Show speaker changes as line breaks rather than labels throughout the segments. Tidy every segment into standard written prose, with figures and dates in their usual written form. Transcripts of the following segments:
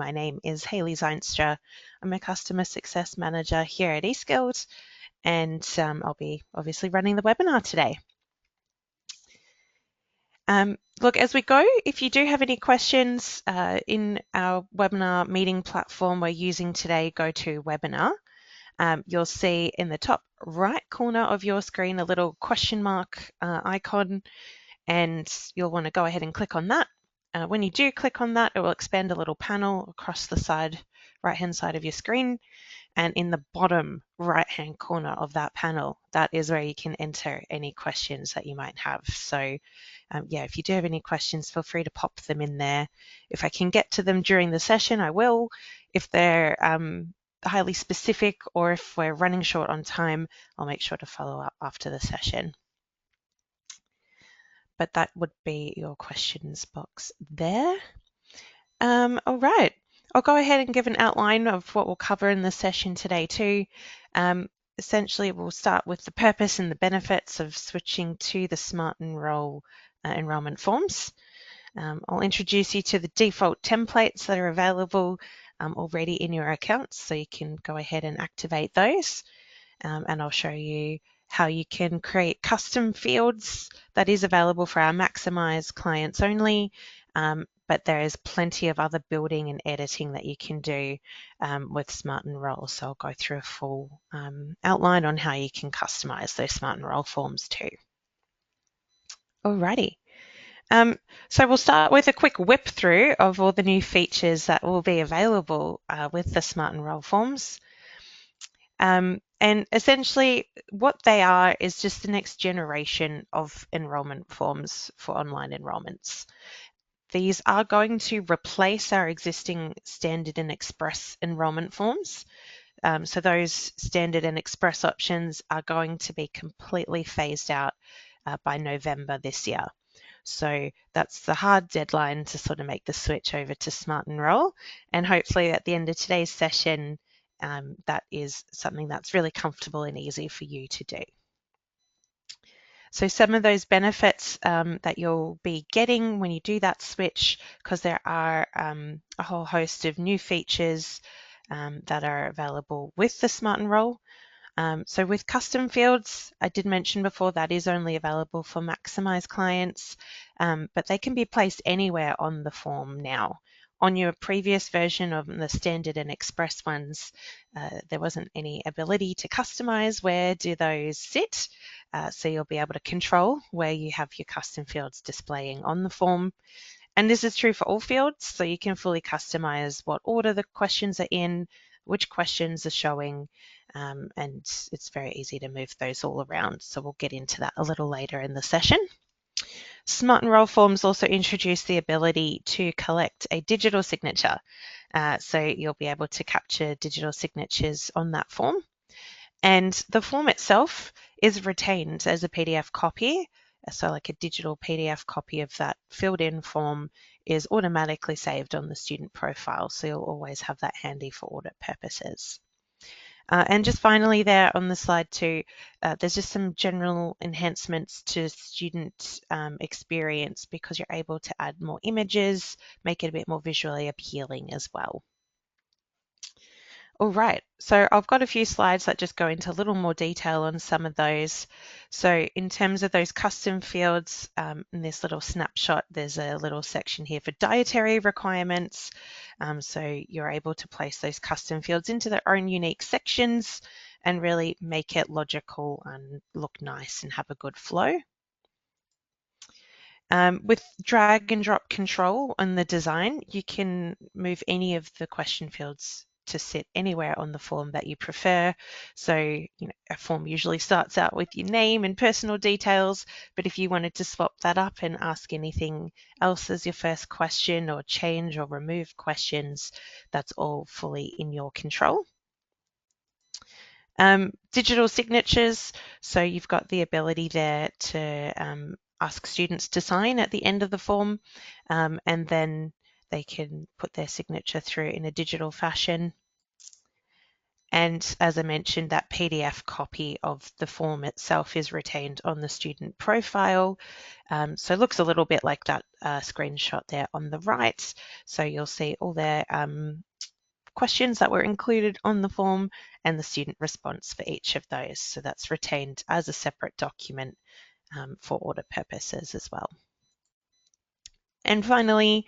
My name is 𝗂𝘶𝗍𝗃. I'm a Customer Success Manager here at eSkilled, and I'll be obviously running the webinar today. Look, as we go, if you do have any questions in our webinar meeting platform we're using today, GoToWebinar, you'll see in the top right corner of your screen a little question mark icon, and you'll want to go ahead and click on that. When you do click on that, it will expand a little panel across the right-hand side of your screen. And in the bottom right-hand corner of that panel, that is where you can enter any questions that you might have. So yeah, if you do have any questions, feel free to pop them in there. If I can get to them during the session, I will. If they're highly specific or if we're running short on time, I'll make sure to follow up after the session. But that would be your questions box there. All right, I'll go ahead and give an outline of what we'll cover in the session today too. Essentially, we'll start with the purpose and the benefits of switching to the Smart Enrol enrollment forms. I'll introduce you to the default templates that are available already in your accounts, so you can go ahead and activate those. And I'll show you how you can create custom fields that is available for our maximize clients only, but there is plenty of other building and editing that you can do with Smart Enrol. So I'll go through a full outline on how you can customize those Smart Enrol forms too. Alrighty. So we'll start with a quick whip through of all the new features that will be available with the Smart Enrol forms. And essentially what they are is just the next generation of enrolment forms for online enrolments. These are going to replace our existing standard and express enrolment forms. So those standard and express options are going to be completely phased out by November this year. So that's the hard deadline to sort of make the switch over to Smart Enrol. And hopefully at the end of today's session, that is something that's really comfortable and easy for you to do. So some of those benefits that you'll be getting when you do that switch, because there are a whole host of new features that are available with the Smart Enrol. So with custom fields, I did mention before that is only available for maximize clients, but they can be placed anywhere on the form now. On your previous version of the standard and express ones, there wasn't any ability to customize where do those sit. So you'll be able to control where you have your custom fields displaying on the form. And this is true for all fields, so you can fully customize what order the questions are in, which questions are showing, and it's very easy to move those all around. So we'll get into that a little later in the session. Smart Enrol Forms also introduce the ability to collect a digital signature. So you'll be able to capture digital signatures on that form. And the form itself is retained as a PDF copy. So like a digital PDF copy of that filled in form is automatically saved on the student profile. So you'll always have that handy for audit purposes. And just finally there on the slide too, there's just some general enhancements to student experience because you're able to add more images, make it a bit more visually appealing as well. All right, so I've got a few slides that just go into a little more detail on some of those. So in terms of those custom fields, in this little snapshot, there's a little section here for dietary requirements. So you're able to place those custom fields into their own unique sections and really make it logical and look nice and have a good flow. With drag and drop control on the design, you can move any of the question fields to sit anywhere on the form that you prefer. So, a form usually starts out with your name and personal details, but if you wanted to swap that up and ask anything else as your first question or change or remove questions, that's all fully in your control. Digital signatures, so you've got the ability there to ask students to sign at the end of the form, and then they can put their signature through in a digital fashion. And as I mentioned, that PDF copy of the form itself is retained on the student profile. So it looks a little bit like that screenshot there on the right. So you'll see all their questions that were included on the form and the student response for each of those. So that's retained as a separate document for audit purposes as well. And finally,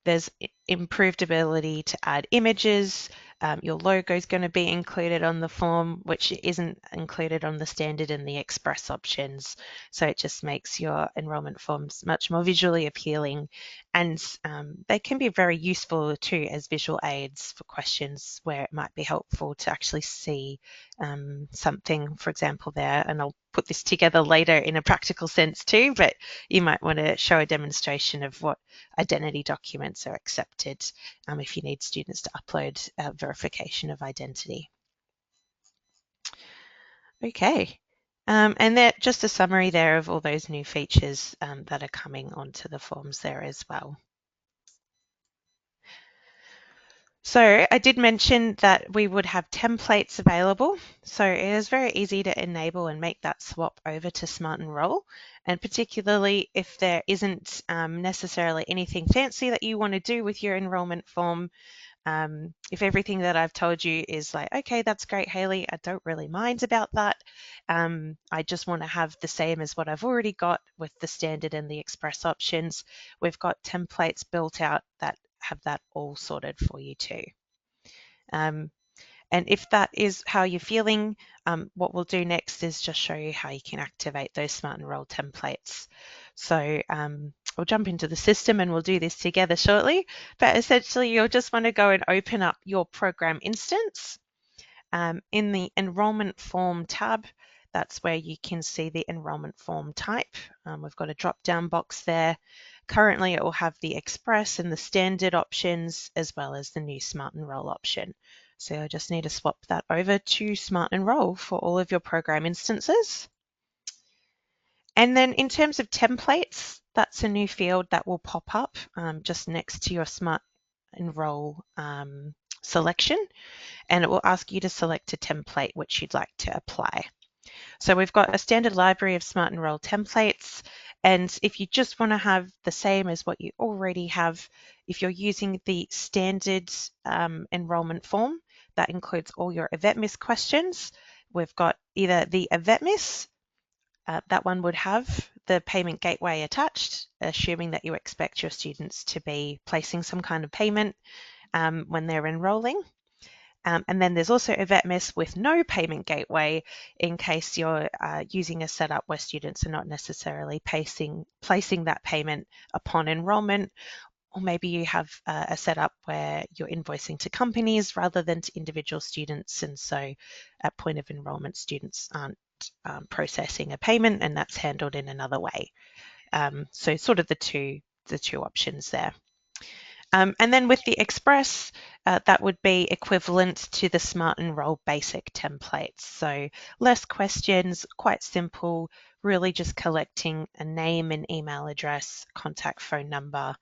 there's improved ability to add images. Your logo is going to be included on the form, which isn't included on the standard and the express options. So it just makes your enrolment forms much more visually appealing, and they can be very useful too as visual aids for questions where it might be helpful to actually see something, for example, there, and I'll put this together later in a practical sense too, but you might want to show a demonstration of what identity documents are accepted if you need students to upload verification of identity. Okay, and that just a summary there of all those new features that are coming onto the forms there as well. So I did mention that we would have templates available. So it is very easy to enable and make that swap over to Smart Enrol. And particularly if there isn't necessarily anything fancy that you want to do with your enrolment form, if everything that I've told you is like, okay, that's great, Hayley, I don't really mind about that. I just want to have the same as what I've already got with the standard and the express options. We've got templates built out that have that all sorted for you too. And if that is how you're feeling, what we'll do next is just show you how you can activate those Smart Enrol templates. So we'll jump into the system and we'll do this together shortly. But essentially, you'll just want to go and open up your program instance. In the Enrolment Form tab, that's where you can see the enrolment form type. We've got a drop-down box there. Currently, it will have the Express and the Standard options, as well as the new Smart Enrol option. So I just need to swap that over to Smart Enrol for all of your program instances. And then in terms of templates, that's a new field that will pop up just next to your Smart Enrol selection, and it will ask you to select a template which you'd like to apply. So we've got a standard library of Smart Enrol templates, and if you just want to have the same as what you already have, if you're using the standard enrolment form, that includes all your EVETMIS questions. We've got either the EVETMIS, that one would have the payment gateway attached, assuming that you expect your students to be placing some kind of payment when they're enrolling. And then there's also EVETMIS with no payment gateway in case you're using a setup where students are not necessarily placing that payment upon enrolment, or maybe you have a setup where you're invoicing to companies rather than to individual students, and so at point of enrolment, students aren't processing a payment, and that's handled in another way. So sort of the two options there. And then with the Express, that would be equivalent to the Smart Enrol basic templates. So less questions, quite simple, really just collecting a name and email address, contact phone number,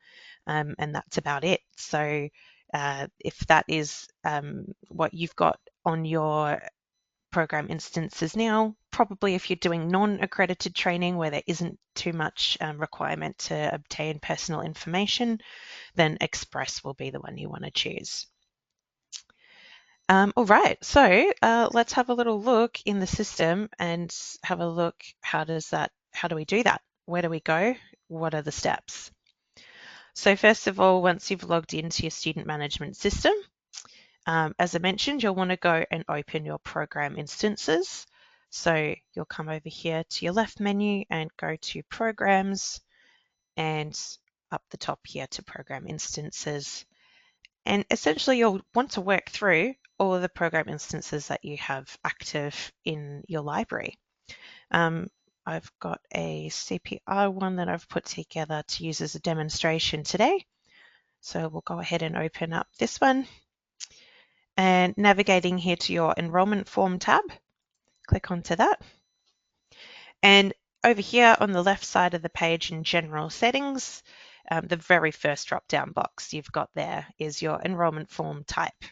and that's about it. So if that is what you've got on your program instances now, probably if you're doing non-accredited training where there isn't too much requirement to obtain personal information, then Express will be the one you want to choose. All right, so let's have a little look in the system and have a look, how do we do that? Where do we go? What are the steps? So first of all, once you've logged into your student management system, as I mentioned, you'll want to go and open your program instances. So you'll come over here to your left menu and go to Programs, and up the top here to Program Instances. And essentially you'll want to work through all of the program instances that you have active in your library. I've got a CPI one that I've put together to use as a demonstration today. So we'll go ahead and open up this one. And navigating here to your enrolment form tab, click onto that. And over here on the left side of the page in general settings, the very first drop-down box you've got there is your enrolment form type.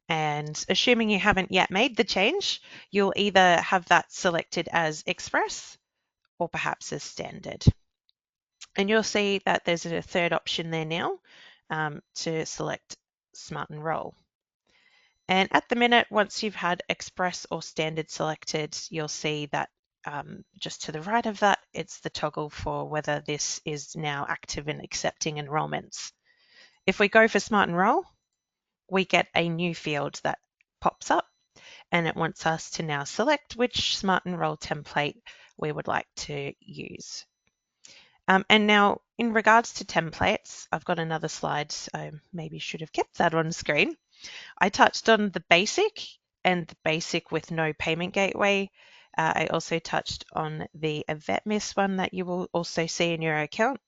And assuming you haven't yet made the change, you'll either have that selected as Express or perhaps as Standard. And you'll see that there's a third option there now to select Smart Enrol. And at the minute, once you've had Express or Standard selected, you'll see that just to the right of that, it's the toggle for whether this is now active and accepting enrolments. If we go for Smart Enrol, we get a new field that pops up, and it wants us to now select which Smart Enrol template we would like to use. And now in regards to templates, I've got another slide, so I maybe should have kept that on screen. I touched on the basic and the basic with no payment gateway. I also touched on the 𝗲𝗻𝗻 one that you will also see in your account.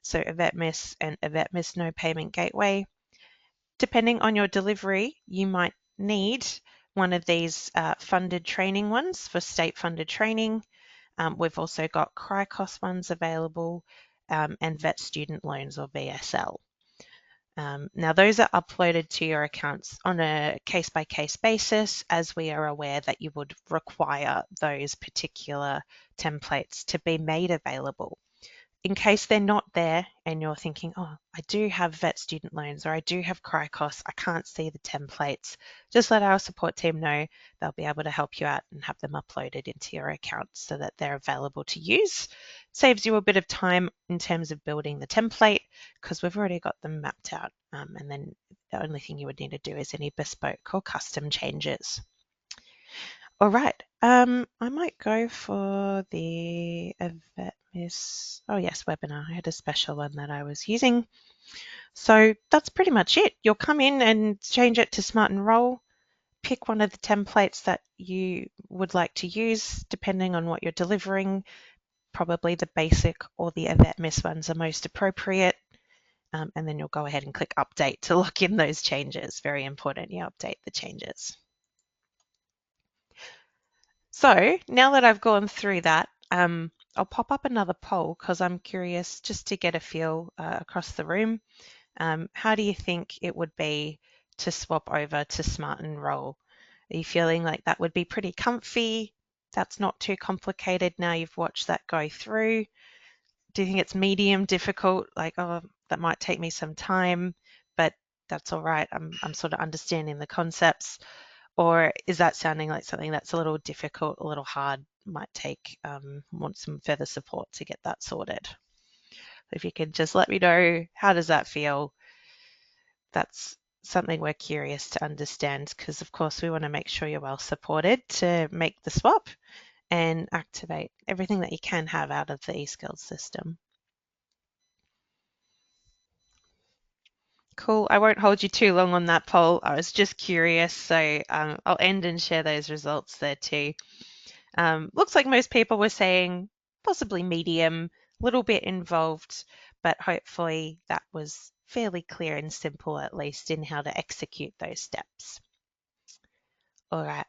So 𝗲𝗻𝗻 and 𝗲𝗻𝗻 no payment gateway. Depending on your delivery, you might need one of these funded training ones for state funded training. We've also got 𝗂𝘀𝗶𝗹𝗀 ones available and vet student loans or VSL. Now those are uploaded to your accounts on a case-by-case basis, as we are aware that you would require those particular templates to be made available. In case they're not there and you're thinking, oh, I do have vet student loans or I do have 𝗂𝘀𝗶𝗹𝗀, I can't see the templates, just let our support team know. They'll be able to help you out and have them uploaded into your account so that they're available to use. Saves you a bit of time in terms of building the template because we've already got them mapped out. And then the only thing you would need to do is any bespoke or custom changes. All right, I might go for the 𝗲𝗻𝗻, oh yes, webinar. I had a special one that I was using. So that's pretty much it. You'll come in and change it to Smart Enrol, pick one of the templates that you would like to use, depending on what you're delivering. Probably the basic or the 𝗲𝗻𝗻 ones are most appropriate. And then you'll go ahead and click update to lock in those changes. Very important, you update the changes. So now that I've gone through that, I'll pop up another poll because I'm curious just to get a feel across the room. How do you think it would be to swap over to Smart Enrol? Are you feeling like that would be pretty comfy? That's not too complicated now you've watched that go through? Do you think it's medium difficult? Like, oh, that might take me some time, but that's all right. I'm sort of understanding the concepts. Or is that sounding like something that's a little difficult, a little hard, might take, want some further support to get that sorted? If you could just let me know, how does that feel? That's something we're curious to understand because, of course, we want to make sure you're well supported to make the swap and activate everything that you can have out of the eSkilled system. Cool. I won't hold you too long on that poll. I was just curious, so I'll end and share those results there too. Looks like most people were saying possibly medium, a little bit involved, but hopefully that was fairly clear and simple, at least in how to execute those steps. All right,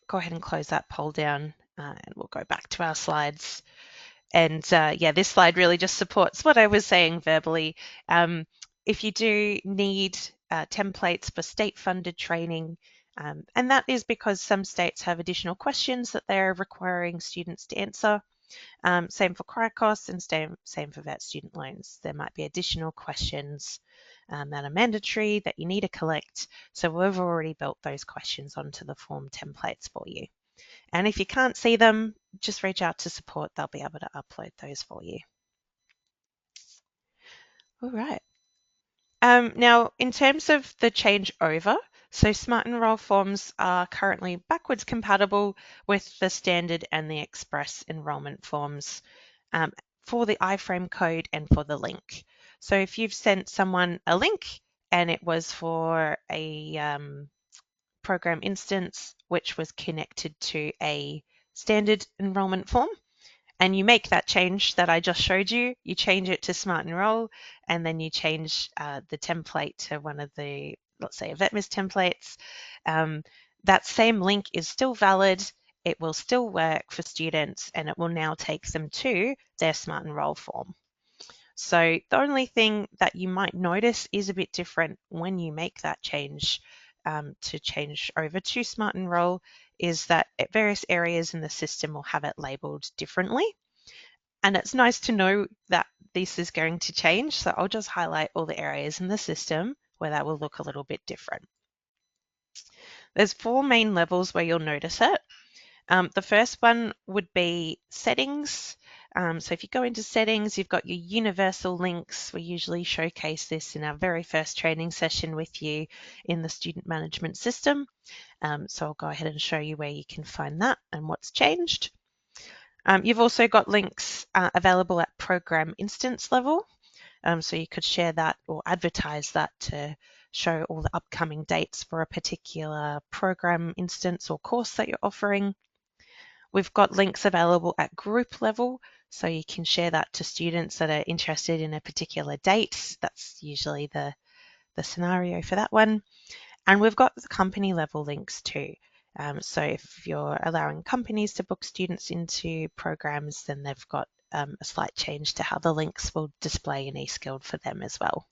go ahead and close that poll down and we'll go back to our slides. And yeah, this slide really just supports what I was saying verbally. If you do need templates for state-funded training, and that is because some states have additional questions that they're requiring students to answer. Same for 𝗂𝘀𝗶𝗹𝗀 and same for vet student loans. There might be additional questions that are mandatory that you need to collect. So we've already built those questions onto the form templates for you. And if you can't see them, just reach out to support. They'll be able to upload those for you. All right. Now, in terms of the change over, so Smart Enrol Forms are currently backwards compatible with the standard and the express enrolment forms for the iframe code and for the link. So if you've sent someone a link and it was for a program instance which was connected to a standard enrolment form, and you make that change that I just showed you, you change it to Smart Enrol, and then you change the template to one of the, let's say, 𝗲𝗻𝗻 templates. That same link is still valid. It will still work for students, and it will now take them to their Smart Enrol form. So the only thing that you might notice is a bit different when you make that change to change over to Smart Enrol is that various areas in the system will have it labelled differently. And it's nice to know that this is going to change. So I'll just highlight all the areas in the system where that will look a little bit different. There's 4 main levels where you'll notice it. The first one would be settings. So if you go into settings, you've got your universal links. We usually showcase this in our very first training session with you in the student management system. So I'll go ahead and show you where you can find that and what's changed. You've also got links available at program instance level. So you could share that or advertise that to show all the upcoming dates for a particular program instance or course that you're offering. We've got links available at group level, so you can share that to students that are interested in a particular date. That's usually the scenario for that one. And we've got the company level links too. So if you're allowing companies to book students into programs, then they've got a slight change to how the links will display in eSkilled for them as well.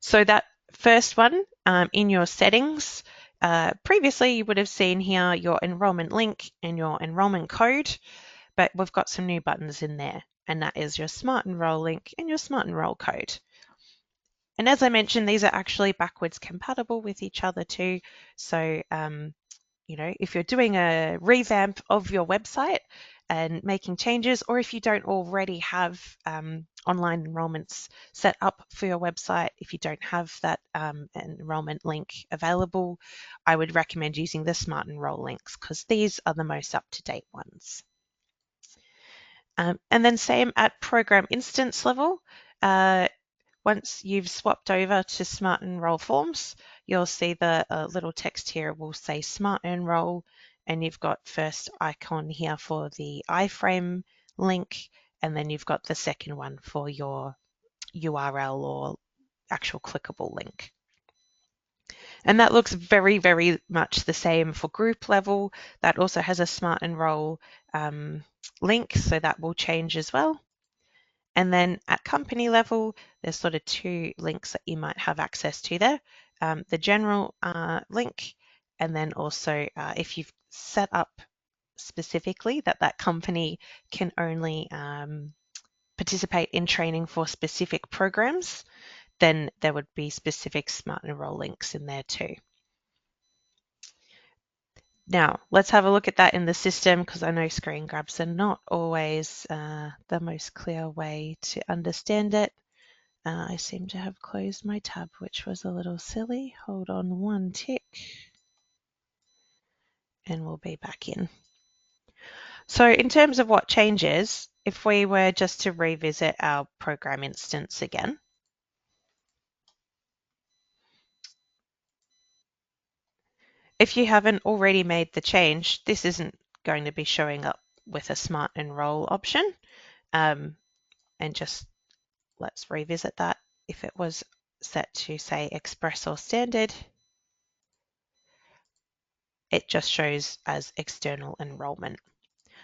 So that first one in your settings, previously you would have seen here your enrollment link and your enrollment code, but we've got some new buttons in there, and that is your Smart Enrol link and your Smart Enrol code. And as I mentioned, these are actually backwards compatible with each other too. So, you know, if you're doing a revamp of your website and making changes, or if you don't already have online enrollments set up for your website, if you don't have that enrollment link available, I would recommend using the Smart Enrol links because these are the most up-to-date ones. And then same at program instance level. Once you've swapped over to Smart Enrol Forms, you'll see the little text here will say Smart Enrol, and you've got first icon here for the iframe link, and then you've got the second one for your URL or actual clickable link. And that looks very, very much the same for group level. That also has a Smart Enrol link, so that will change as well. And then at company level, there's sort of 2 links that you might have access to there. The general link, and then also if you've set up specifically that company can only participate in training for specific programs, then there would be specific Smart Enrol links in there too. Now, let's have a look at that in the system because I know screen grabs are not always the most clear way to understand it. I seem to have closed my tab, which was a little silly. Hold on one tick and we'll be back in. So in terms of what changes, if we were just to revisit our program instance again, if you haven't already made the change, this isn't going to be showing up with a Smart Enrol option. And just let's revisit that. If it was set to say Express or Standard, it just shows as external enrollment.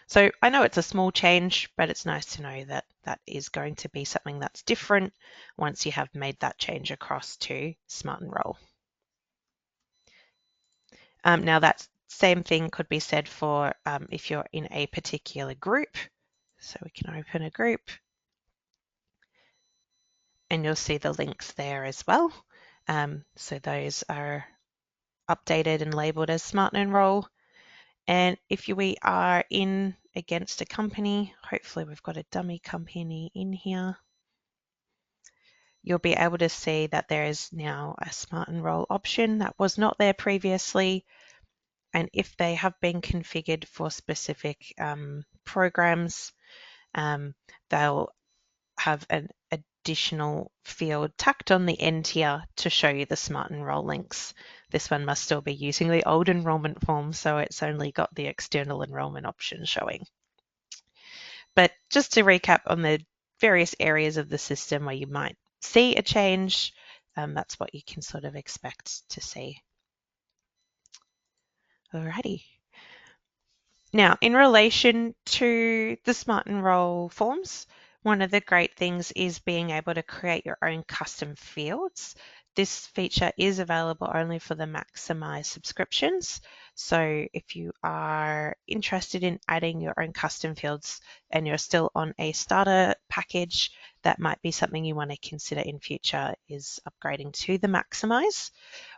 So I know it's a small change, but it's nice to know that that is going to be something that's different once you have made that change across to Smart Enrol. Now that same thing could be said for if you're in a particular group. So we can open a group and you'll see the links there as well. So those are updated and labeled as Smart Enrol. And if we are in against a company, hopefully we've got a dummy company in here, you'll be able to see that there is now a Smart Enrol option that was not there previously. And if they have been configured for specific programs, they'll have an additional field tacked on the end here to show you the Smart Enrol links. This one must still be using the old enrolment form, so it's only got the external enrolment option showing. But just to recap on the various areas of the system where you might see a change, that's what you can sort of expect to see. Alrighty. Now, in relation to the Smart Enrol forms, one of the great things is being able to create your own custom fields this feature is available only for the 𝗪𝗂 subscriptions. So if you are interested in adding your own custom fields and you're still on a starter package, that might be something you want to consider in future, is upgrading to the 𝗪𝗂.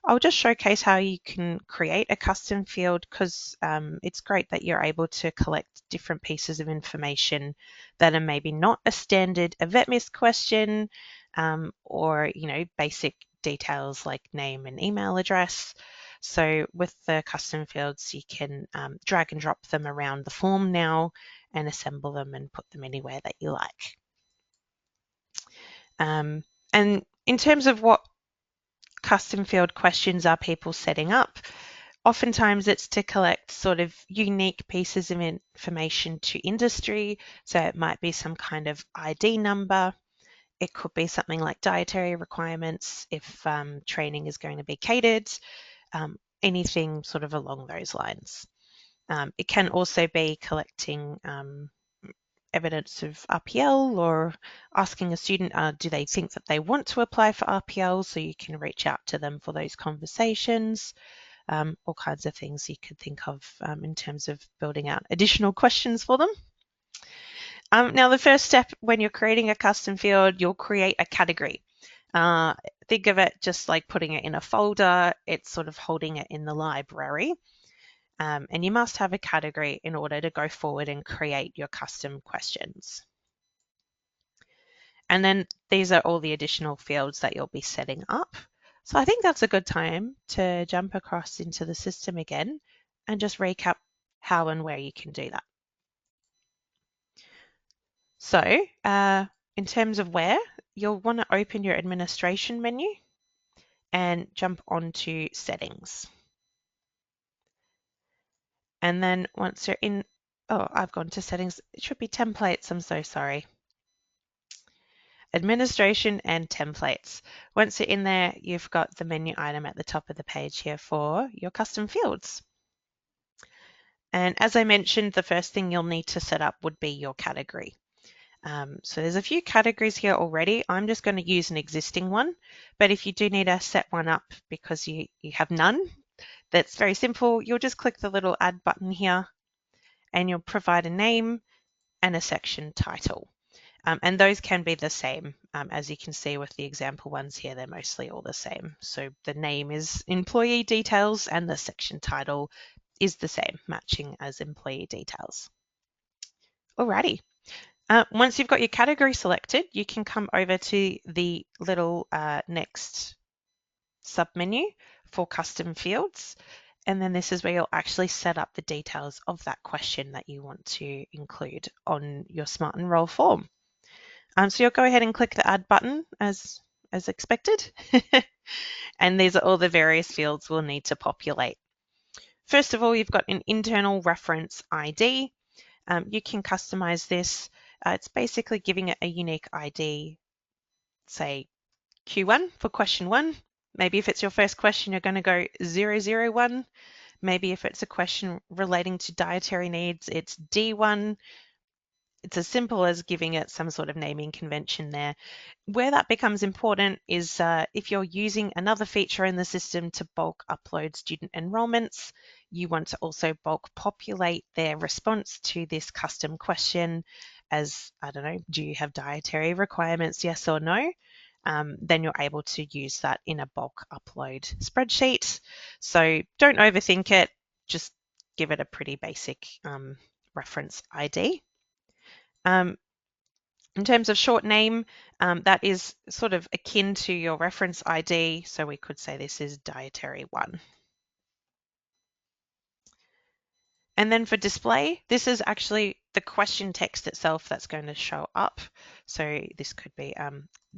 I'll just showcase how you can create a custom field, because it's great that you're able to collect different pieces of information that are maybe not a standard vet-miss question, or basic details like name and email address. So with the custom fields, you can drag and drop them around the form now and assemble them and put them anywhere that you like. And in terms of what custom field questions are people setting up, oftentimes it's to collect sort of unique pieces of information to industry. So it might be some kind of ID number. It could be something like dietary requirements if training is going to be catered, anything sort of along those lines. It can also be collecting evidence of RPL, or asking a student, do they think that they want to apply for RPL, so you can reach out to them for those conversations. All kinds of things you could think of in terms of building out additional questions for them. Now, the first step when you're creating a custom field, you'll create a category. Think of it just like putting it in a folder. It's sort of holding it in the library. And you must have a category in order to go forward and create your custom questions. And then these are all the additional fields that you'll be setting up. So I think that's a good time to jump across into the system again and just recap how and where you can do that. So in terms of where, you'll want to open your administration menu and jump onto settings. And then once you're in, I've gone to settings. It should be templates. I'm so sorry. Administration and templates. Once you're in there, you've got the menu item at the top of the page here for your custom fields. And as I mentioned, the first thing you'll need to set up would be your category. So there's a few categories here already. I'm just going to use an existing one, but if you do need to set one up because you have none, that's very simple. You'll just click the little add button here and you'll provide a name and a section title. And those can be the same. As you can see with the example ones here, they're mostly all the same. So the name is employee details and the section title is the same, matching as employee details. Alrighty. Once you've got your category selected, you can come over to the little next submenu for custom fields. And then this is where you'll actually set up the details of that question that you want to include on your Smart Enrol form. So you'll go ahead and click the add button as expected. And these are all the various fields we'll need to populate. First of all, you've got an internal reference ID. You can customize this. It's basically giving it a unique ID, say Q1 for question 1. Maybe if it's your first question, you're going to go 001. Maybe if it's a question relating to dietary needs, it's D1. It's as simple as giving it some sort of naming convention there. Where that becomes important is if you're using another feature in the system to bulk upload student enrollments, you want to also bulk populate their response to this custom question as, I don't know, do you have dietary requirements, yes or no? Then you're able to use that in a bulk upload spreadsheet. So don't overthink it, just give it a pretty basic reference ID. In terms of short name, that is sort of akin to your reference ID. So we could say this is dietary 1. And then for display, this is actually the question text itself that's going to show up. So this could be,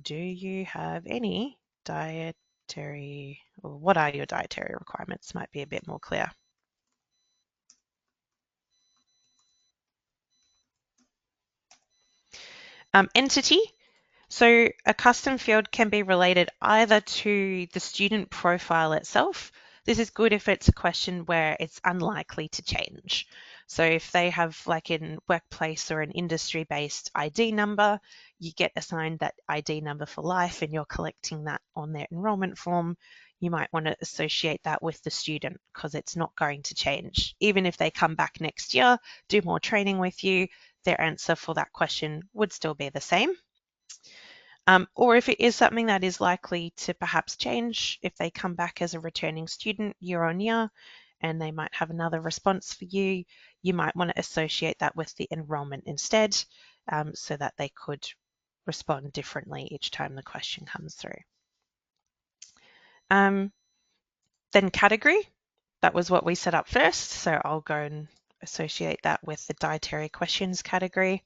do you have any dietary, or what are your dietary requirements? Might be a bit more clear. Entity. So a custom field can be related either to the student profile itself. This is good if it's a question where it's unlikely to change. So if they have like in workplace or an industry-based ID number, you get assigned that ID number for life and you're collecting that on their enrollment form. You might want to associate that with the student because it's not going to change. Even if they come back next year, do more training with you, their answer for that question would still be the same. Or if it is something that is likely to perhaps change, if they come back as a returning student year on year and they might have another response for you, you might want to associate that with the enrolment instead, so that they could respond differently each time the question comes through. Then category, that was what we set up first, so I'll go and associate that with the dietary questions category.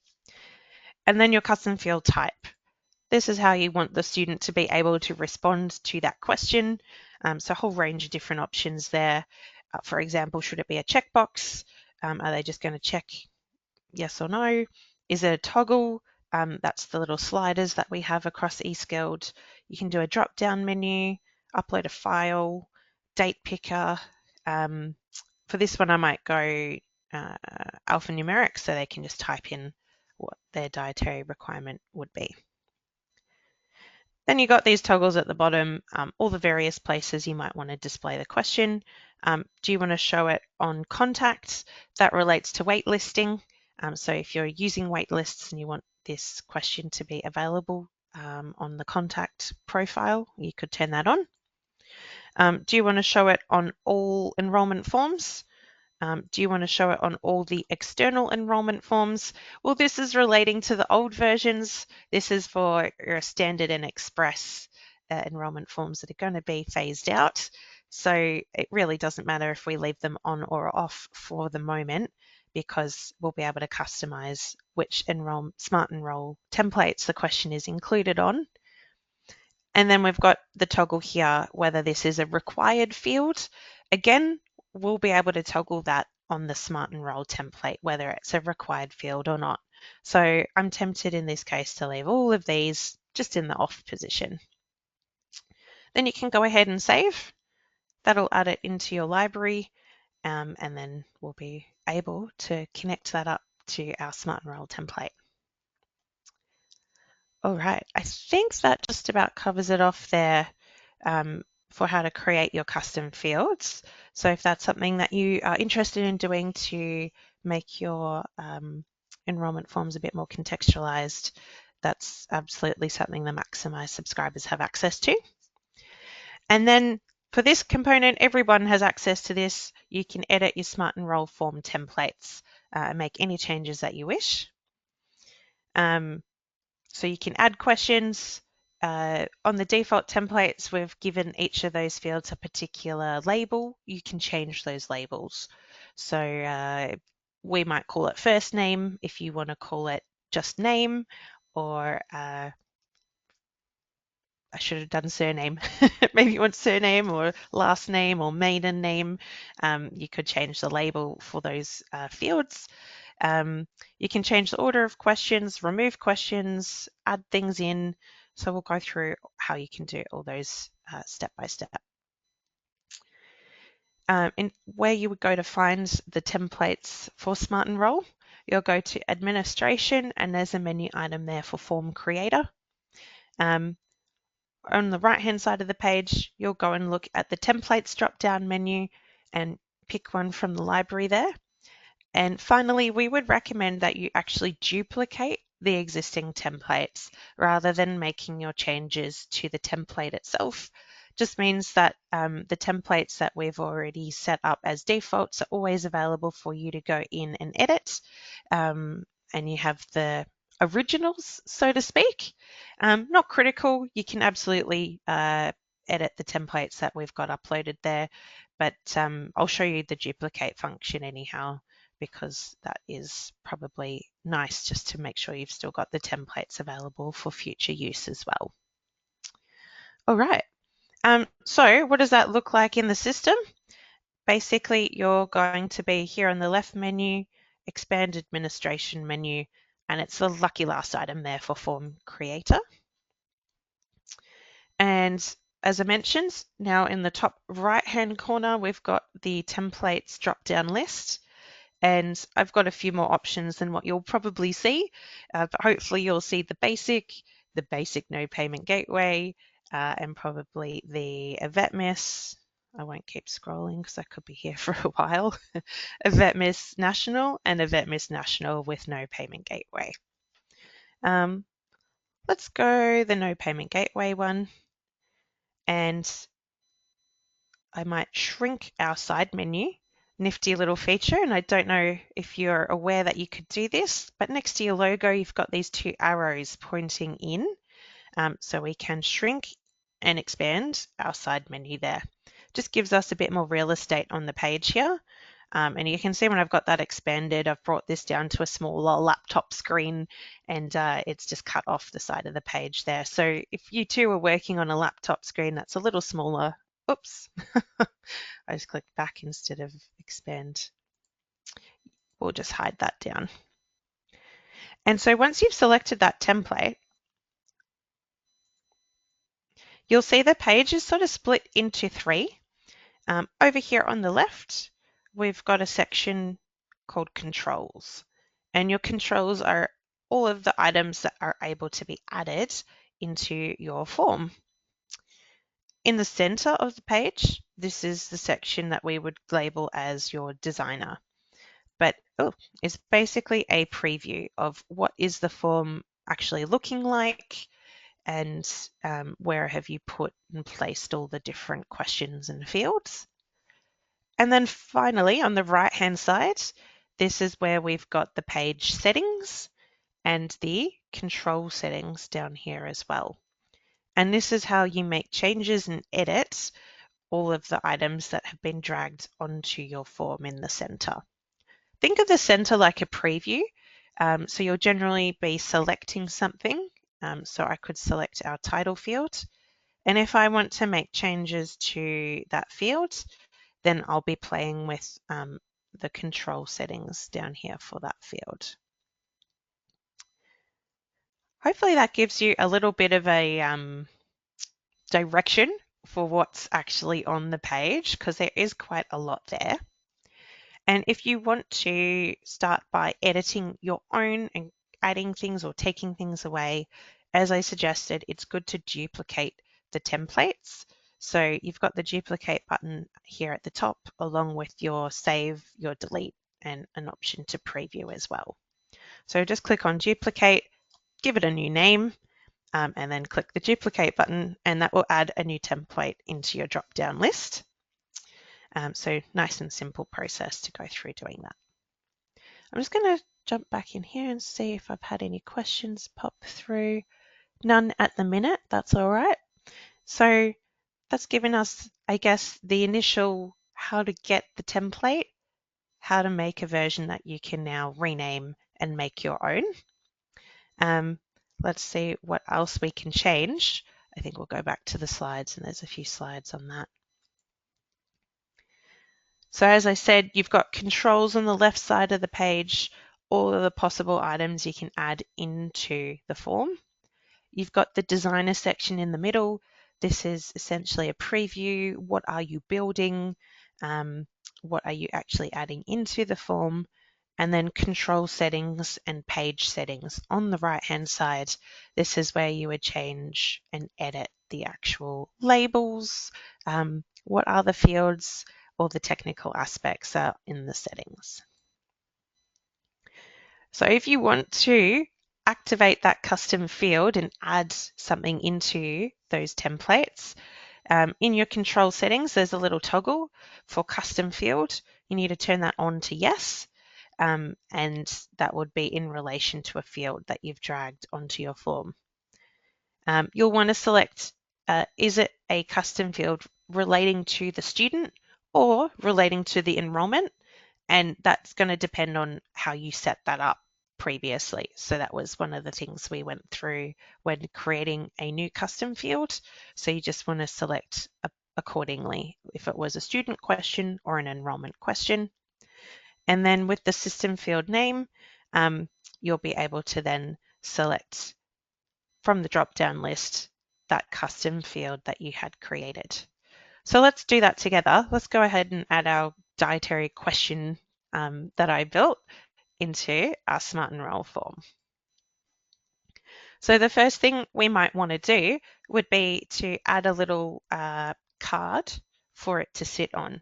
And then your custom field type. This is how you want the student to be able to respond to that question. So a whole range of different options there. For example, should it be a checkbox? Are they just going to check yes or no? Is it a toggle? That's the little sliders that we have across eSkilled. You can do a drop-down menu, upload a file, date picker. For this one, I might go alphanumeric, so they can just type in what their dietary requirement would be. Then you got these toggles at the bottom, all the various places you might want to display the question. Do you want to show it on contacts? That relates to waitlisting. So if you're using waitlists and you want this question to be available on the contact profile, you could turn that on. Do you want to show it on all enrolment forms? Do you want to show it on all the external enrolment forms? Well, this is relating to the old versions. This is for your standard and express enrolment forms that are going to be phased out. So it really doesn't matter if we leave them on or off for the moment, because we'll be able to customize which Smart Enrol templates the question is included on. And then we've got the toggle here, whether this is a required field. Again, we'll be able to toggle that on the Smart Enrol template, whether it's a required field or not. So I'm tempted in this case to leave all of these just in the off position. Then you can go ahead and save. That'll add it into your library, and then we'll be able to connect that up to our Smart Enrol template. All right, I think that just about covers it off there for how to create your custom fields. So if that's something that you are interested in doing to make your enrollment forms a bit more contextualized, that's absolutely something the Maximize subscribers have access to. And then for this component, everyone has access to this. You can edit your Smart Enrol form templates and make any changes that you wish. So you can add questions. On the default templates, we've given each of those fields a particular label. You can change those labels. So we might call it first name if you want to call it just name, or I should have done surname. Maybe you want surname or last name or maiden name. You could change the label for those fields. You can change the order of questions, remove questions, add things in. So we'll go through how you can do all those step by step. And where you would go to find the templates for Smart Enrol, you'll go to Administration, and there's a menu item there for Form Creator. On the right-hand side of the page, you'll go and look at the Templates drop-down menu and pick one from the library there. And finally, we would recommend that you actually duplicate the existing templates rather than making your changes to the template itself. Just means that the templates that we've already set up as defaults are always available for you to go in and edit. And you have the originals, so to speak. Not critical. You can absolutely edit the templates that we've got uploaded there, but I'll show you the duplicate function anyhow, because that is probably nice just to make sure you've still got the templates available for future use as well. All right, so what does that look like in the system? Basically, you're going to be here on the left menu, expand administration menu, and it's the lucky last item there for form creator. And as I mentioned, now in the top right-hand corner, we've got the templates drop-down list. And I've got a few more options than what you'll probably see, but hopefully you'll see the basic no payment gateway, and probably the 𝗲𝗻𝗻. I won't keep scrolling because I could be here for a while. 𝗲𝗻𝗻 National and 𝗲𝗻𝗻 National with no payment gateway. Let's go the no payment gateway one, and I might shrink our side menu. Nifty little feature, and I don't know if you're aware that you could do this, but next to your logo you've got these two arrows pointing in, so we can shrink and expand our side menu there. Just gives us a bit more real estate on the page here, and you can see when I've got that expanded, I've brought this down to a smaller laptop screen, and it's just cut off the side of the page there. So if you too are working on a laptop screen that's a little smaller, oops, I just clicked back instead of expand. We'll just hide that down. And so once you've selected that template, you'll see the page is sort of split into three. Over here on the left, we've got a section called controls. And your controls are all of the items that are able to be added into your form. In the center of the page, this is the section that we would label as your designer. But it's basically a preview of what is the form actually looking like, and where have you put and placed all the different questions and fields. And then finally, on the right-hand side, this is where we've got the page settings and the control settings down here as well. And this is how you make changes and edit all of the items that have been dragged onto your form in the center. Think of the center like a preview. So you'll generally be selecting something. So I could select our title field. And if I want to make changes to that field, then I'll be playing with the control settings down here for that field. Hopefully that gives you a little bit of a direction for what's actually on the page, because there is quite a lot there. And if you want to start by editing your own and adding things or taking things away, as I suggested, it's good to duplicate the templates. So you've got the duplicate button here at the top, along with your save, your delete, and an option to preview as well. So just click on duplicate, give it a new name, and then click the duplicate button, and that will add a new template into your drop-down list. So nice and simple process to go through doing that. I'm just going to jump back in here and see if I've had any questions pop through. None at the minute, that's all right. So that's given us, I guess, the initial how to get the template, how to make a version that you can now rename and make your own. Let's see what else we can change. I think we'll go back to the slides, and there's a few slides on that. So as I said, you've got controls on the left side of the page, all of the possible items you can add into the form. You've got the designer section in the middle. This is essentially a preview. What are you building? What are you actually adding into the form? And then control settings and page settings on the right-hand side. This is where you would change and edit the actual labels. What are the fields? All the technical aspects are in the settings. So if you want to activate that custom field and add something into those templates, in your control settings, there's a little toggle for custom field. You need to turn that on to yes, and that would be in relation to a field that you've dragged onto your form. You'll want to select, is it a custom field relating to the student or relating to the enrollment? And that's going to depend on how you set that up previously. So that was one of the things we went through when creating a new custom field. So you just want to select accordingly if it was a student question or an enrollment question. And then with the system field name, you'll be able to then select from the drop-down list that custom field that you had created. So let's do that together. Let's go ahead and add our dietary question that I built into our Smart Enrol form. So the first thing we might want to do would be to add a little card for it to sit on.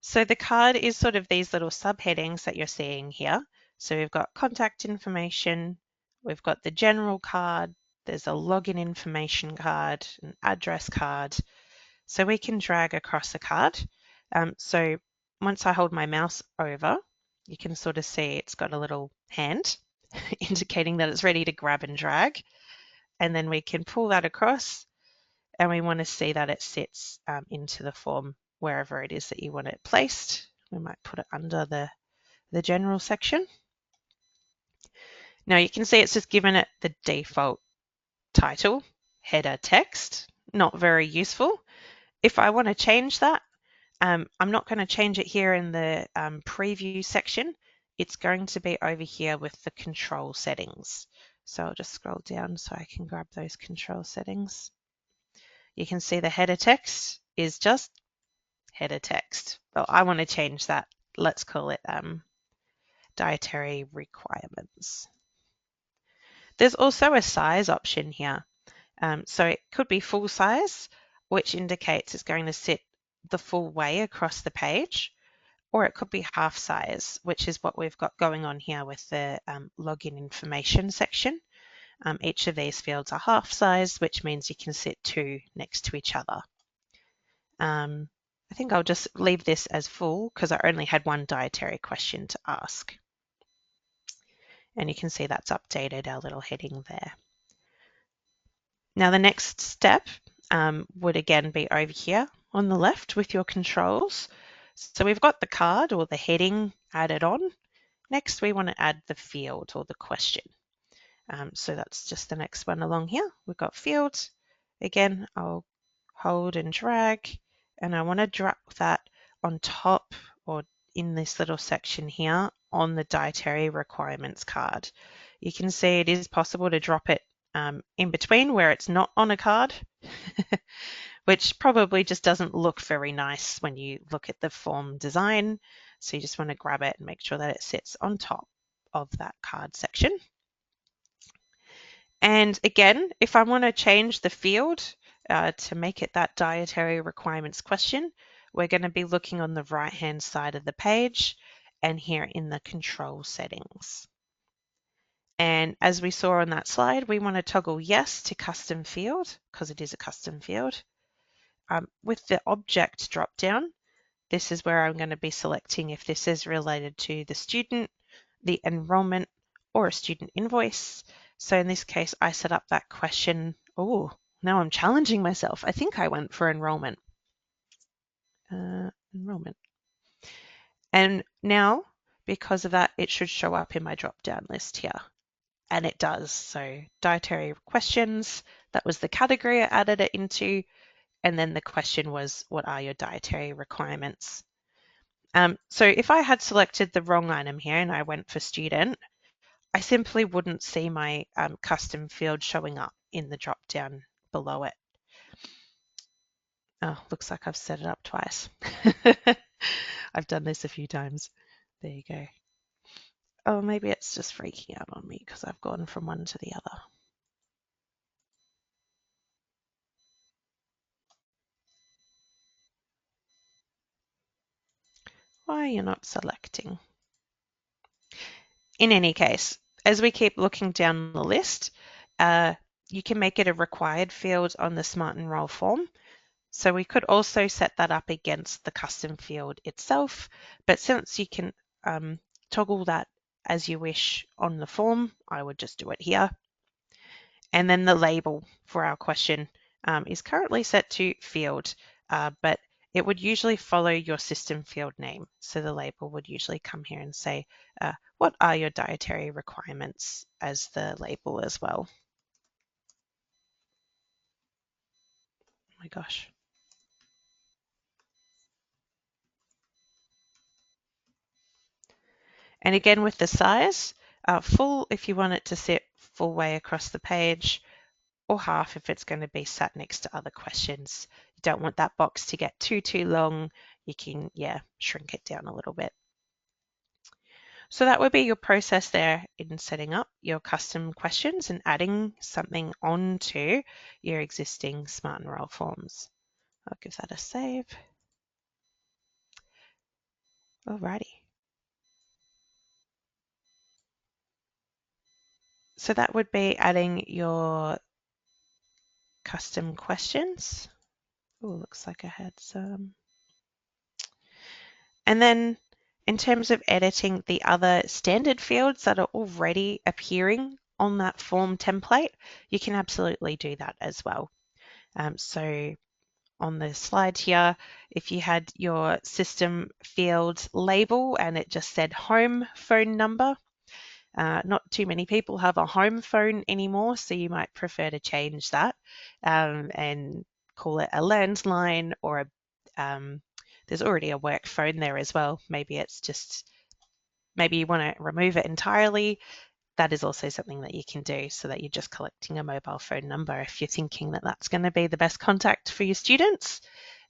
So the card is sort of these little subheadings that you're seeing here. So we've got contact information, we've got the general card, there's a login information card, an address card. So we can drag across a card. So once I hold my mouse over, you can sort of see it's got a little hand indicating that it's ready to grab and drag. And then we can pull that across, and we want to see that it sits into the form wherever it is that you want it placed. We might put it under the general section. Now you can see it's just given it the default title, header text, not very useful. If I want to change that, I'm not going to change it here in the preview section. It's going to be over here with the control settings. So I'll just scroll down so I can grab those control settings. You can see the header text is just header text. Well, I want to change that. Let's call it dietary requirements. There's also a size option here. So it could be full size, which indicates it's going to sit the full way across the page, or it could be half size, which is what we've got going on here with the login information section. Each of these fields are half size, which means you can sit two next to each other. I think I'll just leave this as full because I only had one dietary question to ask. And you can see that's updated our little heading there. Now the next step would again be over here on the left with your controls. So we've got the card or the heading added on. Next we want to add the field or the question. So that's just the next one along here. We've got field. Again, I'll hold and drag, and I want to drop that on top or in this little section here on the dietary requirements card. You can see it is possible to drop it in between where it's not on a card, which probably just doesn't look very nice when you look at the form design. So you just want to grab it and make sure that it sits on top of that card section. And again, if I want to change the field to make it that dietary requirements question, we're going to be looking on the right-hand side of the page and here in the control settings. And as we saw on that slide, we want to toggle yes to custom field because it is a custom field. With the object drop-down, this is where I'm going to be selecting if this is related to the student, the enrollment, or a student invoice. So in this case, I set up that question. Oh, now I'm challenging myself. I think I went for enrollment. Enrollment. And now, because of that, it should show up in my drop-down list here. And it does. So dietary questions, that was the category I added it into. And then the question was, what are your dietary requirements? So if I had selected the wrong item here and I went for student, I simply wouldn't see my custom field showing up in the drop down below it. Oh, looks like I've set it up twice. I've done this a few times. There you go. Oh, maybe it's just freaking out on me because I've gone from one to the other. Why are you not selecting? In any case, as we keep looking down the list, you can make it a required field on the Smart Enrol form. So we could also set that up against the custom field itself, but since you can toggle that as you wish on the form, I would just do it here. And then the label for our question is currently set to field, but it would usually follow your system field name. So the label would usually come here and say, what are your dietary requirements as the label as well. Oh my gosh. And again with the size, full if you want it to sit full way across the page, or half if it's going to be sat next to other questions. You don't want that box to get too long. You can, shrink it down a little bit. So that would be your process there in setting up your custom questions and adding something onto your existing Smart Enrol forms. I'll give that a save. Alrighty. So that would be adding your custom questions. Oh, looks like I had some. And then in terms of editing the other standard fields that are already appearing on that form template, you can absolutely do that as well. So on the slide here, if you had your system field label and it just said home phone number, not too many people have a home phone anymore, so you might prefer to change that and call it a landline or there's already a work phone there as well. Maybe you want to remove it entirely. That is also something that you can do so that you're just collecting a mobile phone number if you're thinking that that's going to be the best contact for your students.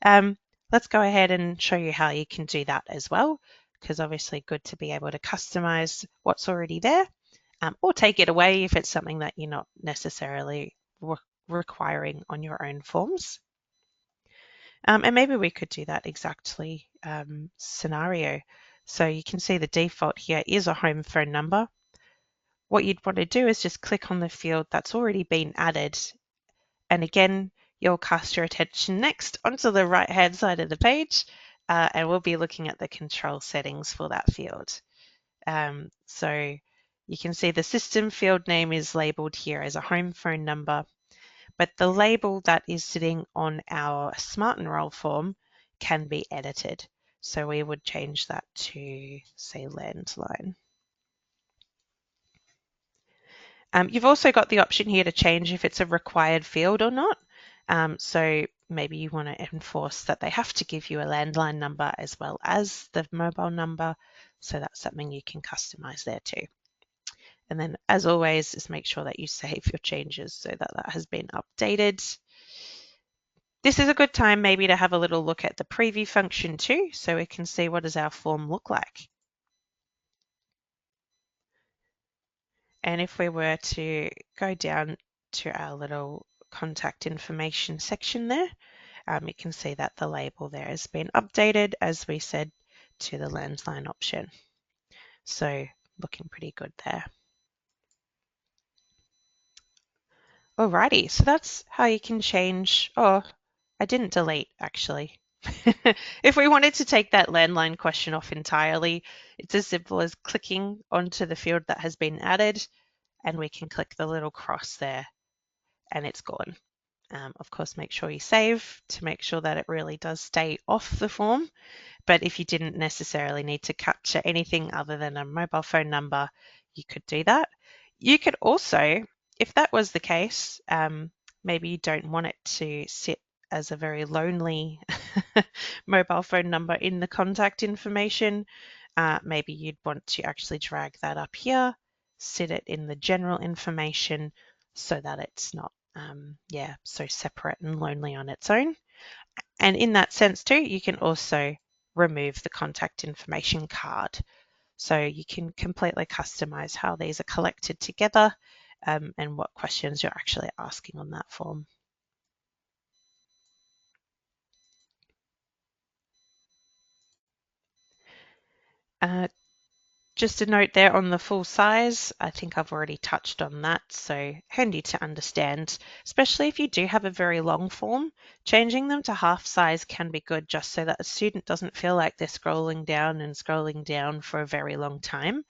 Let's go ahead and show you how you can do that as well, because obviously good to be able to customize what's already there or take it away if it's something that you're not necessarily requiring on your own forms. And maybe we could do that exactly scenario. So you can see the default here is a home phone number. What you'd want to do is just click on the field that's already been added. And again, you'll cast your attention next onto the right-hand side of the page, and we'll be looking at the control settings for that field. So you can see the system field name is labeled here as a home phone number, but the label that is sitting on our Smart Enrol form can be edited. So we would change that to, say, landline. You've also got the option here to change if it's a required field or not. So maybe you want to enforce that they have to give you a landline number as well as the mobile number. So that's something you can customize there too. And then as always, just make sure that you save your changes so that that has been updated. This is a good time maybe to have a little look at the preview function too, so we can see what does our form look like. And if we were to go down to our little contact information section there, you can see that the label there has been updated, as we said, to the landline option. So looking pretty good there. Alrighty, so that's how you can change. Oh, I didn't delete actually. If we wanted to take that landline question off entirely, it's as simple as clicking onto the field that has been added, and we can click the little cross there and it's gone. Of course, make sure you save to make sure that it really does stay off the form. But if you didn't necessarily need to capture anything other than a mobile phone number, you could do that. You could also, if that was the case, maybe you don't want it to sit as a very lonely mobile phone number in the contact information. Maybe you'd want to actually drag that up here, sit it in the general information so that it's not, so separate and lonely on its own. And in that sense too, you can also remove the contact information card. So you can completely customize how these are collected together and what questions you're actually asking on that form. Just a note there on the full size, I think I've already touched on that, so handy to understand, especially if you do have a very long form. Changing them to half size can be good just so that a student doesn't feel like they're scrolling down for a very long time.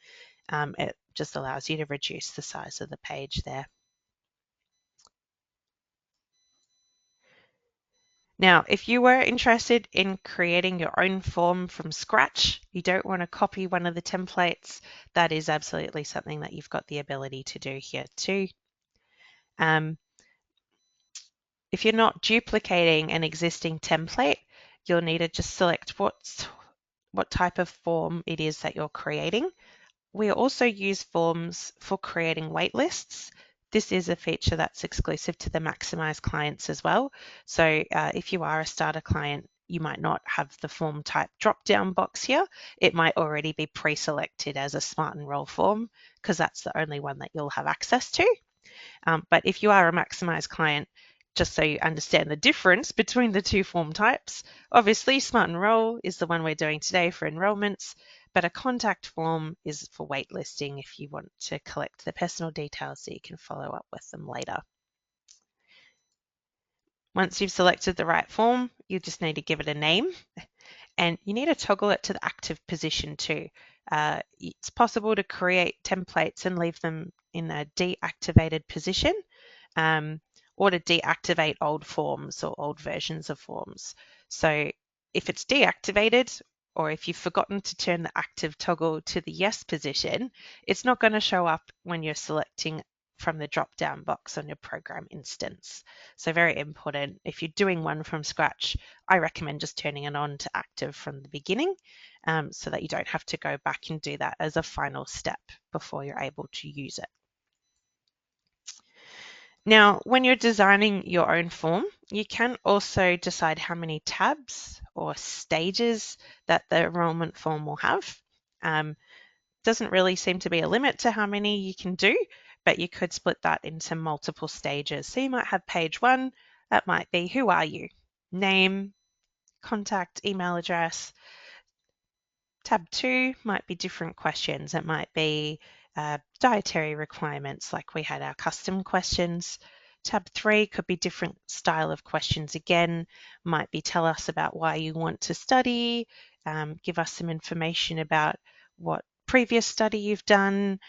It just allows you to reduce the size of the page there. Now, if you were interested in creating your own form from scratch, you don't want to copy one of the templates, that is absolutely something that you've got the ability to do here too. If you're not duplicating an existing template, you'll need to just select what type of form it is that you're creating. We also use forms for creating waitlists. This is a feature that's exclusive to the Maximize clients as well. So if you are a starter client, you might not have the form type drop-down box here. It might already be pre-selected as a Smart Enrol form because that's the only one that you'll have access to. But if you are a maximised client, just so you understand the difference between the two form types, obviously Smart Enrol is the one we're doing today for enrolments, but a contact form is for waitlisting if you want to collect the personal details so you can follow up with them later. Once you've selected the right form, you just need to give it a name, and you need to toggle it to the active position too. It's possible to create templates and leave them in a deactivated position, or to deactivate old forms or old versions of forms. So if it's deactivated, or if you've forgotten to turn the active toggle to the yes position, it's not going to show up when you're selecting from the drop-down box on your program instance. So very important. If you're doing one from scratch, I recommend just turning it on to active from the beginning, so that you don't have to go back and do that as a final step before you're able to use it. Now, when you're designing your own form, you can also decide how many tabs or stages that the enrolment form will have. Doesn't really seem to be a limit to how many you can do, but you could split that into multiple stages. So you might have page 1, that might be who are you? Name, contact, email address. Tab 2 might be different questions. It might be dietary requirements, like we had our custom questions. Tab 3 could be different style of questions again, might be tell us about why you want to study, give us some information about what previous study you've done.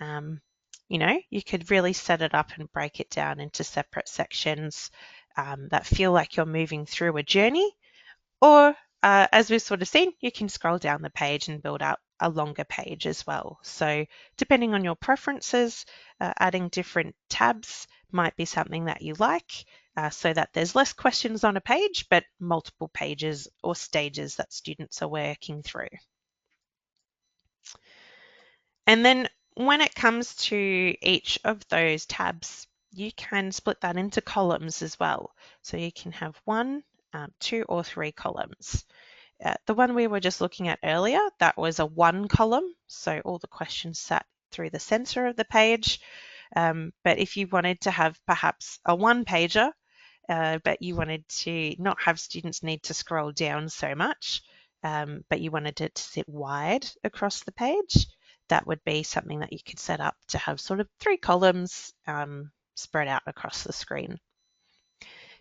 You know, you could really set it up and break it down into separate sections that feel like you're moving through a journey. Or as we've sort of seen, you can scroll down the page and build out a longer page as well. So depending on your preferences, adding different tabs might be something that you like, so that there's less questions on a page, but multiple pages or stages that students are working through. And then when it comes to each of those tabs, you can split that into columns as well. So you can have 1, 2, or 3 columns. The one we were just looking at earlier, that was a 1 column, so all the questions sat through the center of the page. But if you wanted to have perhaps a 1-pager, but you wanted to not have students need to scroll down so much, but you wanted it to sit wide across the page, that would be something that you could set up to have sort of 3 columns spread out across the screen.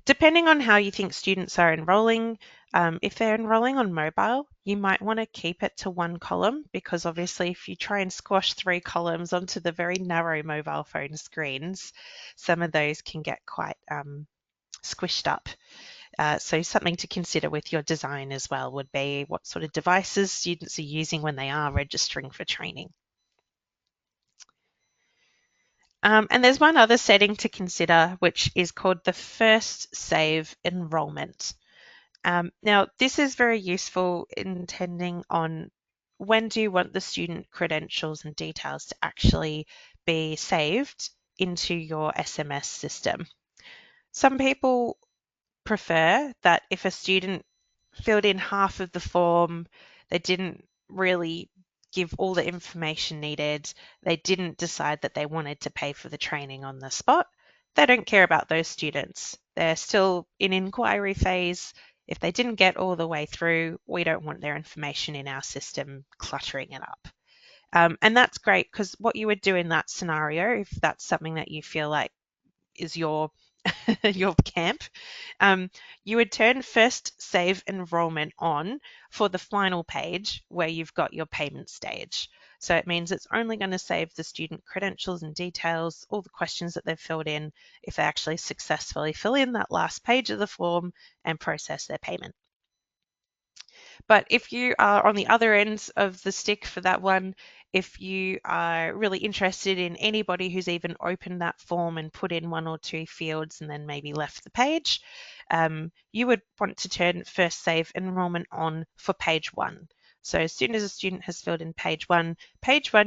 Depending on how you think students are enrolling, if they're enrolling on mobile, you might want to keep it to 1 column, because obviously if you try and squash 3 columns onto the very narrow mobile phone screens, some of those can get quite squished up. So something to consider with your design as well would be what sort of devices students are using when they are registering for training. And there's one other setting to consider, which is called the first save enrolment. Now, this is very useful intending on when do you want the student credentials and details to actually be saved into your SMS system. Some people prefer that if a student filled in half of the form, they didn't really give all the information needed, they didn't decide that they wanted to pay for the training on the spot, they don't care about those students. They're still in inquiry phase. If they didn't get all the way through, we don't want their information in our system cluttering it up. And that's great, because what you would do in that scenario, if that's something that you feel like is your your camp, you would turn first save enrollment on for the final page where you've got your payment stage. So it means it's only going to save the student credentials and details, all the questions that they've filled in, if they actually successfully fill in that last page of the form and process their payment. But if you are on the other ends of the stick for that one, if you are really interested in anybody who's even opened that form and put in 1 or 2 fields and then maybe left the page, you would want to turn first save enrollment on for page 1. So as soon as a student has filled in page 1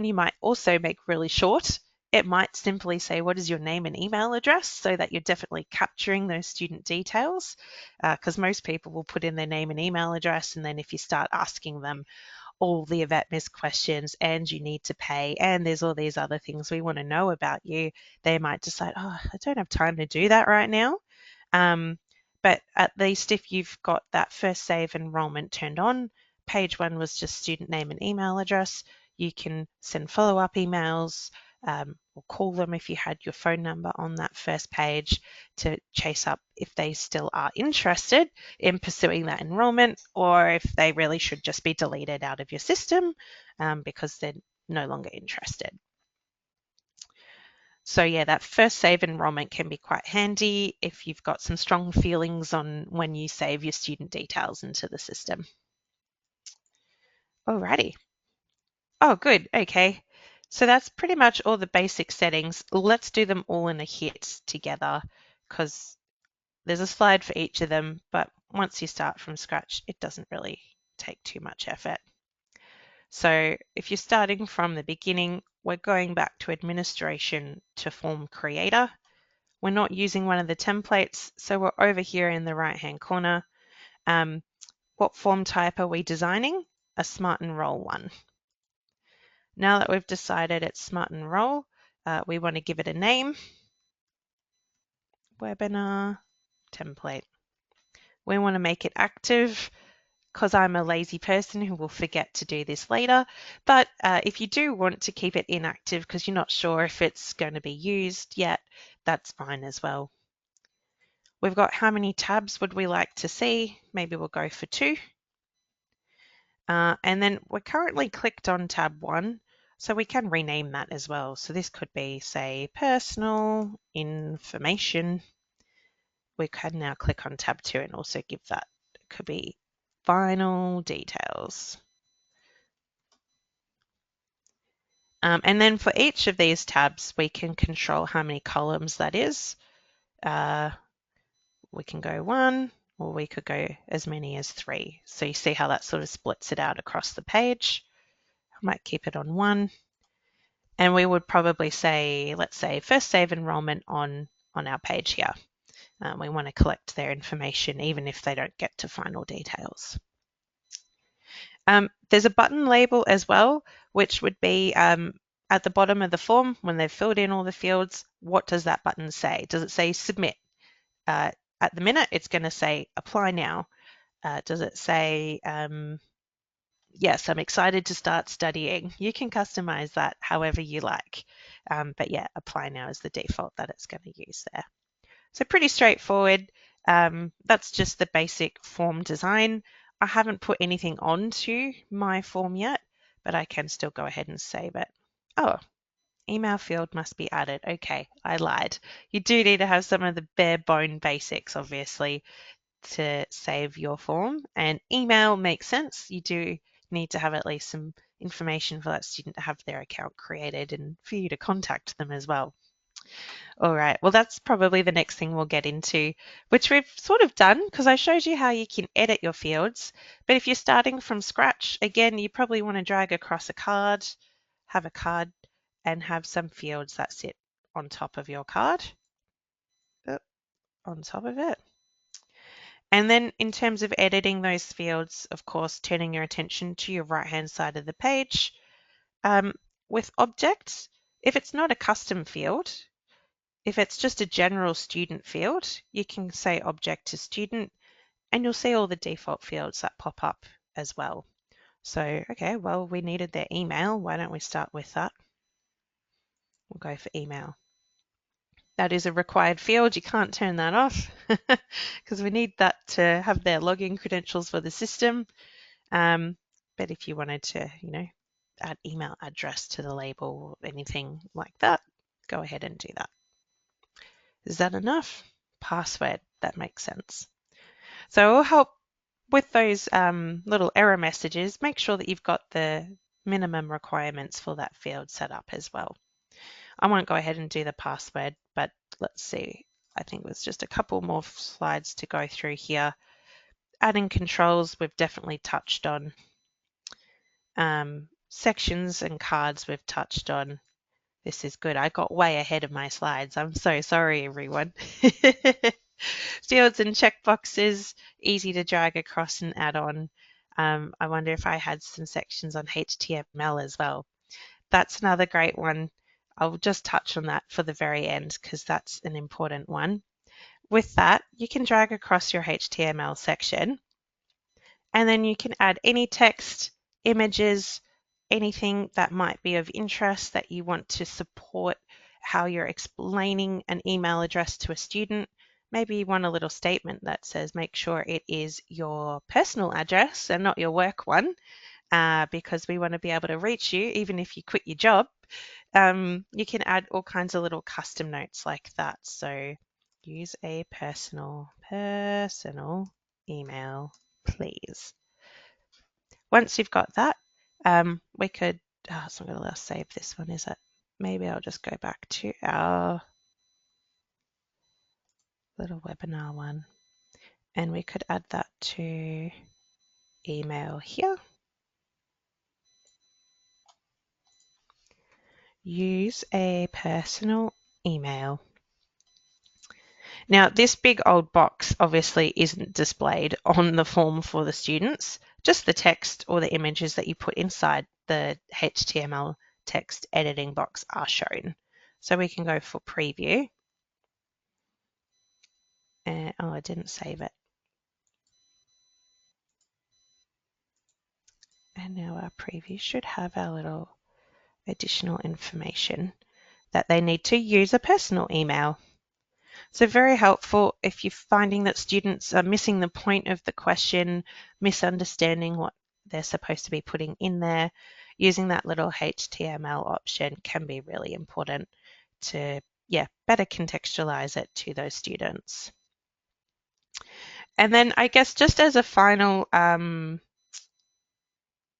you might also make really short It might simply say, what is your name and email address, so that you're definitely capturing those student details, because most people will put in their name and email address, and then if you start asking them all the 𝗲𝗻 questions and you need to pay and there's all these other things we want to know about you, they might decide, oh, I don't have time to do that right now. But at least if you've got that first save enrollment turned on, page 1 was just student name and email address, you can send follow-up emails, or call them if you had your phone number on that first page to chase up if they still are interested in pursuing that enrollment, or if they really should just be deleted out of your system because they're no longer interested. So yeah, that first save enrollment can be quite handy if you've got some strong feelings on when you save your student details into the system. Alrighty. Oh, good. Okay. So that's pretty much all the basic settings. Let's do them all in a hit together, because there's a slide for each of them, but once you start from scratch, it doesn't really take too much effort. So if you're starting from the beginning, we're going back to administration to form creator. We're not using one of the templates, so we're over here in the right-hand corner. What form type are we designing? A Smart Enrol one. Now that we've decided it's Smart Enrol, we want to give it a name. Webinar template. We want to make it active, because I'm a lazy person who will forget to do this later. But if you do want to keep it inactive because you're not sure if it's going to be used yet, that's fine as well. We've got how many tabs would we like to see? Maybe we'll go for 2. And then we're currently clicked on tab 1, so we can rename that as well. So this could be, say, personal information. We can now click on tab 2 and also give that, it could be final details. And then for each of these tabs, we can control how many columns that is. We can go 1, or we could go as many as 3. So you see how that sort of splits it out across the page. I might keep it on 1. And we would probably say, let's say, first save enrollment on our page here. We want to collect their information even if they don't get to final details. There's a button label as well, which would be at the bottom of the form when they've filled in all the fields. What does that button say? Does it say submit? At the minute, it's going to say apply now. Does it say, yes, I'm excited to start studying? You can customize that however you like. But yeah, apply now is the default that it's going to use there. So pretty straightforward. That's just the basic form design. I haven't put anything onto my form yet, but I can still go ahead and save it. Oh, email field must be added. Okay, I lied. You do need to have some of the bare bone basics, obviously, to save your form. And email makes sense. You do need to have at least some information for that student to have their account created and for you to contact them as well. All right, well, that's probably the next thing we'll get into, which we've sort of done because I showed you how you can edit your fields. But if you're starting from scratch, again, you probably want to drag across a card, have a card, and have some fields that sit on top of your card, on top of it. And then in terms of editing those fields, of course, turning your attention to your right-hand side of the page. With objects, if it's not a custom field, if it's just a general student field, you can say object to student and you'll see all the default fields that pop up as well. So, okay, well, we needed their email. Why don't we start with that? We'll go for email. That is a required field. You can't turn that off because we need that to have their login credentials for the system. But if you wanted to, add email address to the label or anything like that, go ahead and do that. Is that enough? Password, that makes sense. So it will help with those little error messages. Make sure that you've got the minimum requirements for that field set up as well. I won't go ahead and do the password, but let's see. I think there's just a couple more slides to go through here. Adding controls, we've definitely touched on. Sections and cards we've touched on. This is good. I got way ahead of my slides. I'm so sorry, everyone. Fields and checkboxes, easy to drag across and add on. I wonder if I had some sections on HTML as well. That's another great one. I'll just touch on that for the very end because that's an important one. With that, you can drag across your HTML section and then you can add any text, images, anything that might be of interest that you want to support how you're explaining an email address to a student. Maybe you want a little statement that says make sure it is your personal address and not your work one, because we want to be able to reach you even if you quit your job. You can add all kinds of little custom notes like that. So use a personal email, please. Once you've got that, we could, it's not going to let us save this one, is it? Maybe I'll just go back to our little webinar one and we could add that to email here. Use a personal email. Now, this big old box obviously isn't displayed on the form for the students, just the text or the images that you put inside the HTML text editing box are shown. So we can go for preview. And, oh, I didn't save it. And now our preview should have our little additional information that they need to use a personal email. So very helpful if you're finding that students are missing the point of the question, misunderstanding what they're supposed to be putting in there. Using that little HTML option can be really important to, better contextualize it to those students. And then I guess just as a final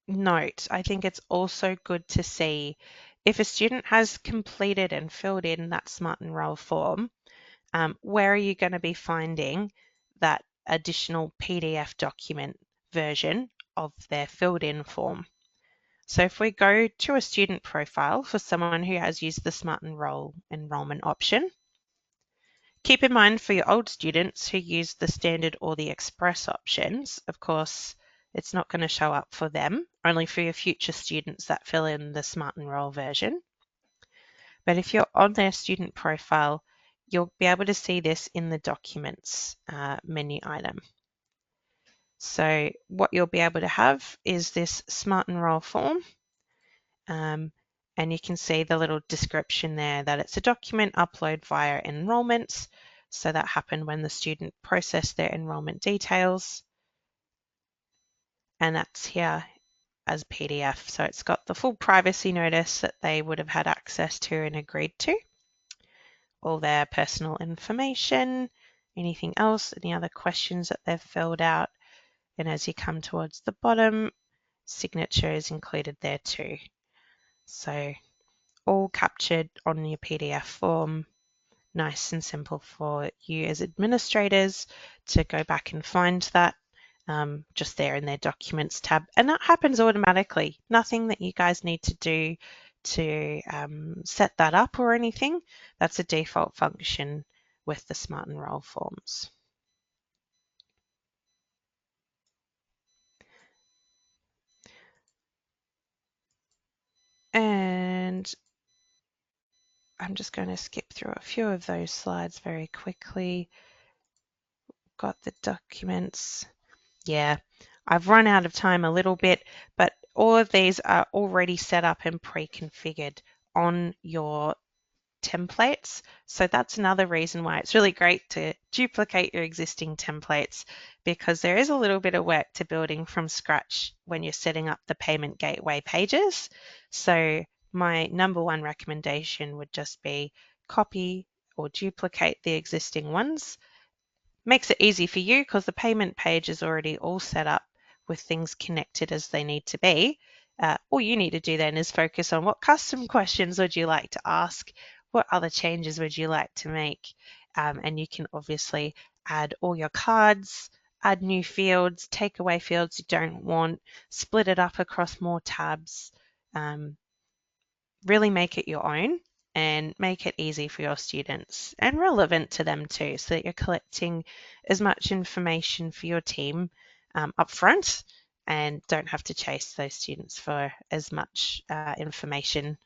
note, I think it's also good to see if a student has completed and filled in that Smart Enrol form, where are you going to be finding that additional PDF document version of their filled in form? So if we go to a student profile for someone who has used the Smart Enrol enrollment option, keep in mind for your old students who use the standard or the express options, of course, it's not going to show up for them, only for your future students that fill in the Smart Enrol version. But if you're on their student profile, you'll be able to see this in the Documents menu item. So what you'll be able to have is this Smart Enrol form, and you can see the little description there that it's a document upload via Enrolments. So that happened when the student processed their enrolment details. And that's here as PDF. So it's got the full privacy notice that they would have had access to and agreed to, all their personal information, anything else, any other questions that they've filled out. And as you come towards the bottom, signature is included there too. So all captured on your PDF form, nice and simple for you as administrators to go back and find that. Just there in their Documents tab. And that happens automatically. Nothing that you guys need to do to set that up or anything. That's a default function with the Smart Enrol forms. And I'm just going to skip through a few of those slides very quickly. Got the documents. Yeah, I've run out of time a little bit, but all of these are already set up and pre-configured on your templates. So that's another reason why it's really great to duplicate your existing templates, because there is a little bit of work to building from scratch when you're setting up the payment gateway pages. So my number one recommendation would just be copy or duplicate the existing ones. Makes it easy for you because the payment page is already all set up with things connected as they need to be. All you need to do then is focus on what custom questions would you like to ask, what other changes would you like to make, and you can obviously add all your cards, add new fields, take away fields you don't want, split it up across more tabs, really make it your own. and make it easy for your students and relevant to them too, so that you're collecting as much information for your team up front and don't have to chase those students for as much information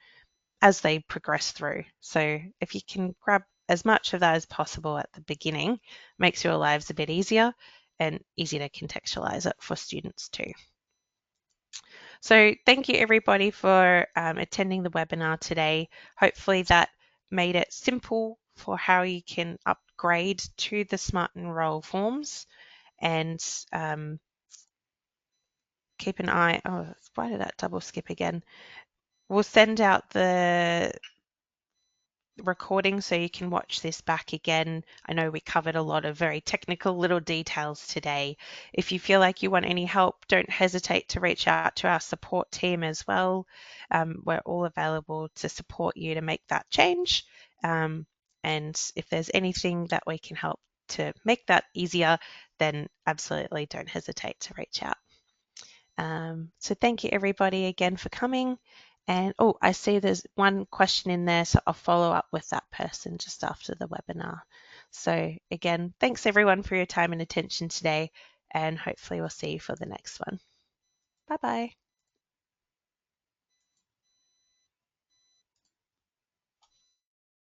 as they progress through. So if you can grab as much of that as possible at the beginning, makes your lives a bit easier and easy to contextualize it for students too. So thank you everybody for attending the webinar today. Hopefully that made it simple for how you can upgrade to the Smart Enrol forms, and keep an eye. Oh, why did that double skip again? We'll send out the recording so you can watch this back again. I know we covered a lot of very technical little details today. If you feel like you want any help, don't hesitate to reach out to our support team as well. We're all available to support you to make that change. And if there's anything that we can help to make that easier, then absolutely don't hesitate to reach out. So thank you everybody again for coming. And oh, I see there's one question in there, so I'll follow up with that person just after the webinar. So again, thanks everyone for your time and attention today, and hopefully we'll see you for the next one. Bye-bye.